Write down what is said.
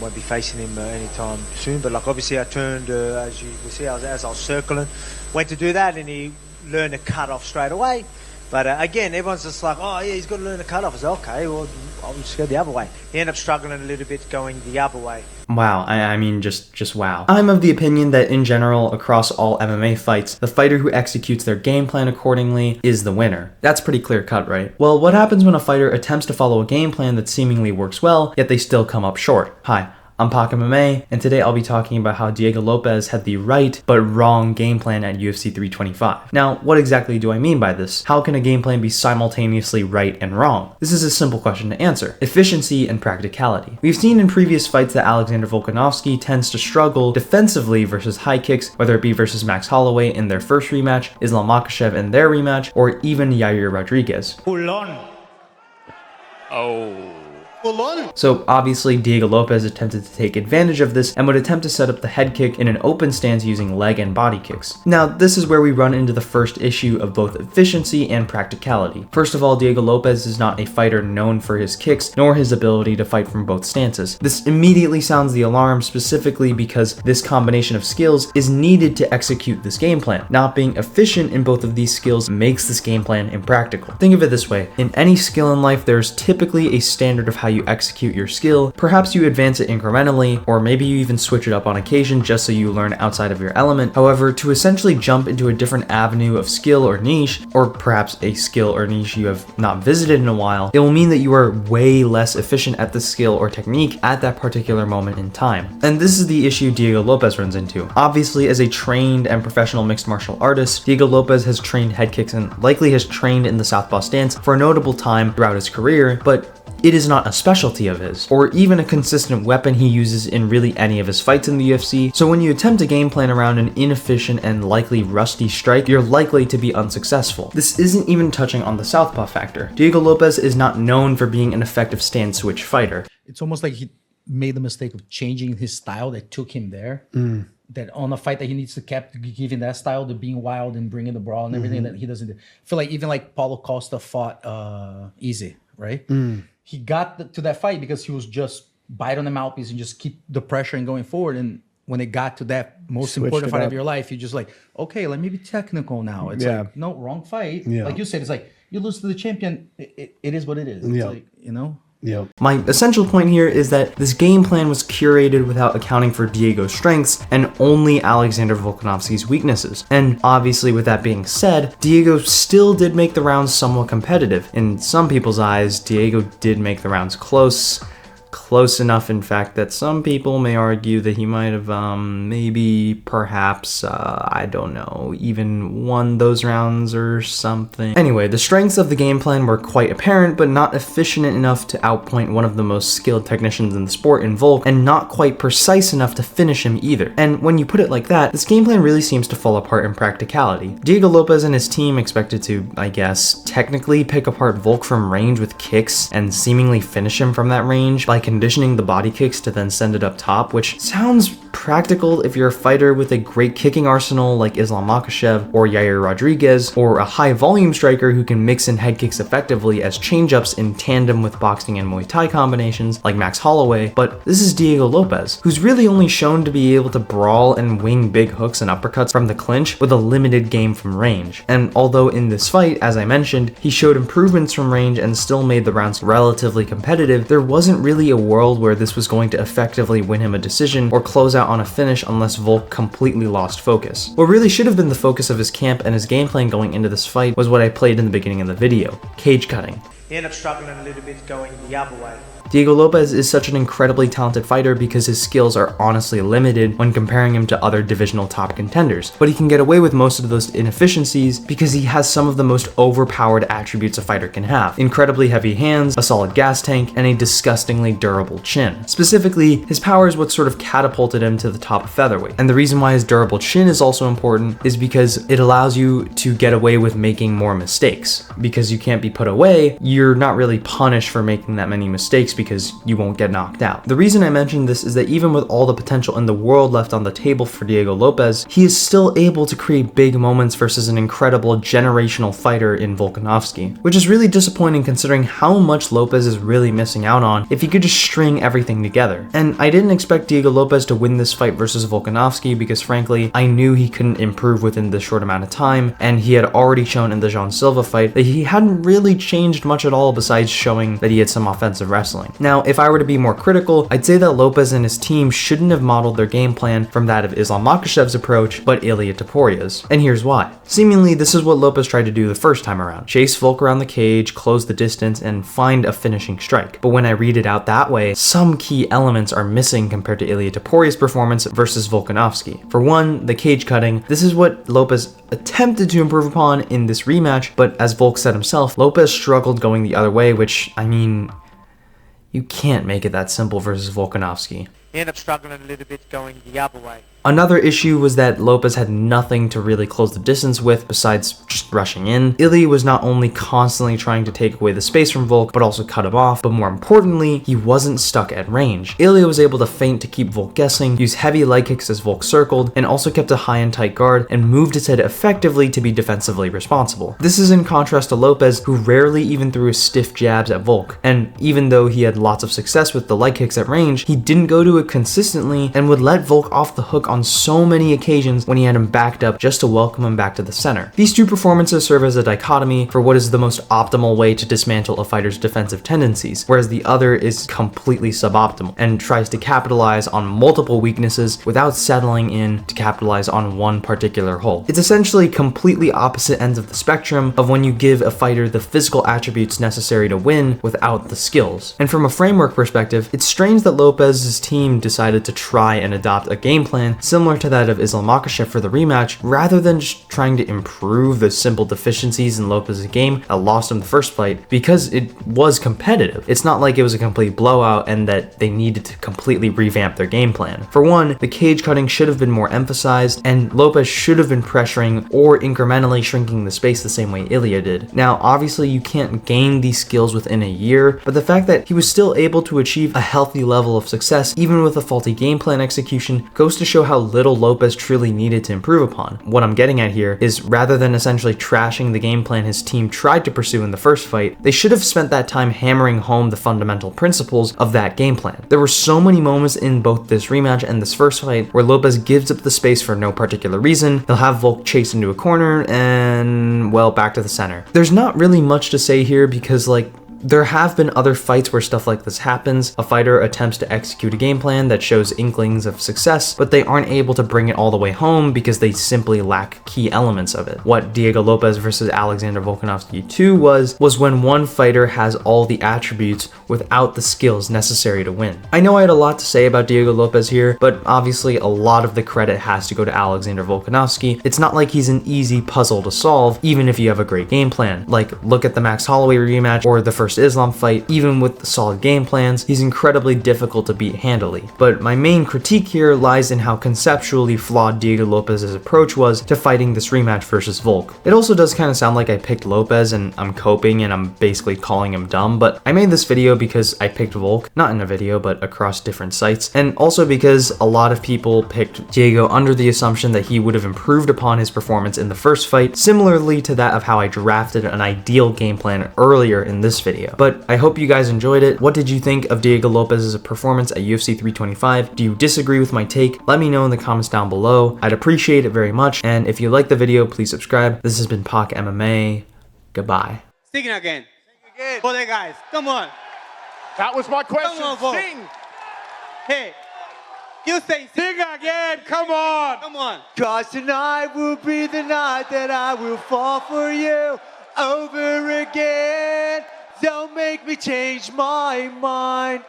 Won't be facing him anytime soon. But like obviously, I turned as you will see, as I was circling, went to do that, and he learned to cut off straight away. But again, everyone's just like, oh yeah, he's got to learn to cut off. I said, okay, well, I'll just go the other way. He ended up struggling a little bit going the other way. Wow, I mean, just wow. I'm of the opinion that in general, across all MMA fights, the fighter who executes their game plan accordingly is the winner. That's pretty clear cut, right? Well, what happens when a fighter attempts to follow a game plan that seemingly works well, yet they still come up short? Hi, I'm Pac MMA, and today I'll be talking about how Diego Lopes had the right but wrong game plan at UFC 325. Now, what exactly do I mean by this? How can a game plan be simultaneously right and wrong? This is a simple question to answer. Efficiency and practicality. We've seen in previous fights that Alexander Volkanovski tends to struggle defensively versus high kicks, whether it be versus Max Holloway in their first rematch, Islam Makhachev in their rematch, or even Yair Rodriguez. Pull on. Oh. So obviously Diego Lopes attempted to take advantage of this and would attempt to set up the head kick in an open stance using leg and body kicks. Now this is where we run into the first issue of both efficiency and practicality. First of all, Diego Lopes is not a fighter known for his kicks nor his ability to fight from both stances. This immediately sounds the alarm, specifically because this combination of skills is needed to execute this game plan. Not being efficient in both of these skills makes this game plan impractical. Think of it this way, in any skill in life there's typically a standard of how you execute your skill. Perhaps you advance it incrementally, or maybe you even switch it up on occasion just so you learn outside of your element. However, to essentially jump into a different avenue of skill or niche, or perhaps a skill or niche you have not visited in a while, it will mean that you are way less efficient at the skill or technique at that particular moment in time. And this is the issue Diego Lopes runs into. Obviously, as a trained and professional mixed martial artist, Diego Lopes has trained head kicks and likely has trained in the southpaw stance for a notable time throughout his career, but it is not a specialty of his, or even a consistent weapon he uses in really any of his fights in the UFC, so when you attempt a game plan around an inefficient and likely rusty strike, you're likely to be unsuccessful. This isn't even touching on the southpaw factor. Diego Lopes is not known for being an effective stand switch fighter. It's almost like he made the mistake of changing his style that took him there. That on a fight that he needs to keep giving that style to being wild and bringing the brawl and everything that he doesn't do. I feel like even like Paulo Costa fought easy, right? He got to that fight because he was just bite on the mouthpiece and just keep the pressure and going forward. And when it got to that most important fight of your life, you just like, okay, let me be technical now. It's like, no, wrong fight. Like you said, it's like, you lose to the champion. It is what it is. It's like, you know? My essential point here is that this game plan was curated without accounting for Diego's strengths and only Alexander Volkanovski's weaknesses. And obviously, with that being said, Diego still did make the rounds somewhat competitive. In some people's eyes, Diego did make the rounds close enough, in fact, that some people may argue that he might have perhaps, I don't know, even won those rounds or something. Anyway, the strengths of the game plan were quite apparent, but not efficient enough to outpoint one of the most skilled technicians in the sport in Volk, and not quite precise enough to finish him either. And when you put it like that, this game plan really seems to fall apart in practicality. Diego Lopes and his team expected to, I guess, technically pick apart Volk from range with kicks and seemingly finish him from that range by conditioning the body kicks to then send it up top, which sounds practical if you're a fighter with a great kicking arsenal like Islam Makhachev or Yair Rodriguez, or a high volume striker who can mix in head kicks effectively as change-ups in tandem with boxing and Muay Thai combinations like Max Holloway. But this is Diego Lopes, who's really only shown to be able to brawl and wing big hooks and uppercuts from the clinch with a limited game from range. And although in this fight, as I mentioned, he showed improvements from range and still made the rounds relatively competitive, there wasn't really a world where this was going to effectively win him a decision or close out on a finish unless Volk completely lost focus. What really should have been the focus of his camp and his game plan going into this fight was what I played in the beginning of the video: cage cutting. He ended up struggling a little bit going the other way. Diego Lopes is such an incredibly talented fighter because his skills are honestly limited when comparing him to other divisional top contenders, but he can get away with most of those inefficiencies because he has some of the most overpowered attributes a fighter can have: incredibly heavy hands, a solid gas tank, and a disgustingly durable chin. Specifically, his power is what sort of catapulted him to the top of featherweight, and the reason why his durable chin is also important is because it allows you to get away with making more mistakes. Because you can't be put away, you're not really punished for making that many mistakes because you won't get knocked out. The reason I mention this is that even with all the potential in the world left on the table for Diego Lopes, he is still able to create big moments versus an incredible generational fighter in Volkanovski, which is really disappointing considering how much Lopez is really missing out on if he could just string everything together. And I didn't expect Diego Lopes to win this fight versus Volkanovski because frankly, I knew he couldn't improve within this short amount of time, and he had already shown in the Jean Silva fight that he hadn't really changed much at all besides showing that he had some offensive wrestling. Now, if I were to be more critical, I'd say that Lopez and his team shouldn't have modeled their game plan from that of Islam Makhachev's approach, but Ilia Topuria's. And here's why. Seemingly, this is what Lopez tried to do the first time around. Chase Volk around the cage, close the distance, and find a finishing strike. But when I read it out that way, some key elements are missing compared to Ilia Topuria's performance versus Volkanovski. For one, the cage cutting. This is what Lopez attempted to improve upon in this rematch, but as Volk said himself, Lopez struggled going the other way, which, I mean, you can't make it that simple versus Volkanovski. He ended up struggling a little bit going the other way. Another issue was that Lopez had nothing to really close the distance with besides just rushing in. Ilia was not only constantly trying to take away the space from Volk, but also cut him off, but more importantly, he wasn't stuck at range. Ilia was able to feint to keep Volk guessing, use heavy leg kicks as Volk circled, and also kept a high and tight guard and moved his head effectively to be defensively responsible. This is in contrast to Lopez, who rarely even threw stiff jabs at Volk, and even though he had lots of success with the leg kicks at range, he didn't go to it consistently and would let Volk off the hook on so many occasions when he had him backed up just to welcome him back to the center. These two performances serve as a dichotomy for what is the most optimal way to dismantle a fighter's defensive tendencies, whereas the other is completely suboptimal and tries to capitalize on multiple weaknesses without settling in to capitalize on one particular hole. It's essentially completely opposite ends of the spectrum of when you give a fighter the physical attributes necessary to win without the skills. And from a framework perspective, it's strange that Lopez's team decided to try and adopt a game plan similar to that of Islam Makhachev for the rematch, rather than just trying to improve the simple deficiencies in Lopez's game that lost him the first fight, because it was competitive. It's not like it was a complete blowout and that they needed to completely revamp their game plan. For one, the cage cutting should have been more emphasized, and Lopez should have been pressuring or incrementally shrinking the space the same way Ilia did. Now, obviously you can't gain these skills within a year, but the fact that he was still able to achieve a healthy level of success even with a faulty game plan execution goes to show how little Lopez truly needed to improve upon. What I'm getting at here is, rather than essentially trashing the game plan his team tried to pursue in the first fight, they should have spent that time hammering home the fundamental principles of that game plan. There were so many moments in both this rematch and this first fight where Lopez gives up the space for no particular reason. He'll have Volk chase into a corner and, well, back to the center. There's not really much to say here because, like, there have been other fights where stuff like this happens. A fighter attempts to execute a game plan that shows inklings of success, but they aren't able to bring it all the way home because they simply lack key elements of it. What Diego Lopes versus Alexander Volkanovski 2 was when one fighter has all the attributes without the skills necessary to win. I know I had a lot to say about Diego Lopes here, but obviously a lot of the credit has to go to Alexander Volkanovski. It's not like he's an easy puzzle to solve, even if you have a great game plan. Like, look at the Max Holloway rematch or the first Islam fight. Even with solid game plans, he's incredibly difficult to beat handily. But my main critique here lies in how conceptually flawed Diego Lopez's approach was to fighting this rematch versus Volk. It also does kind of sound like I picked Lopez and I'm coping and I'm basically calling him dumb, but I made this video because I picked Volk, not in a video, but across different sites, and also because a lot of people picked Diego under the assumption that he would have improved upon his performance in the first fight, similarly to that of how I drafted an ideal game plan earlier in this video. But I hope you guys enjoyed it. What did you think of Diego Lopez's performance at UFC 325? Do you disagree with my take? Let me know in the comments down below. I'd appreciate it very much, and if you like the video, please subscribe. This has been Pac MMA. Goodbye. Sing it again. For the guys, come on. That was my question. Come on, Volk. Sing. Hey, you say Sing again. Come on. Come on. 'Cause tonight will be the night that I will fall for you over again. Don't make me change my mind.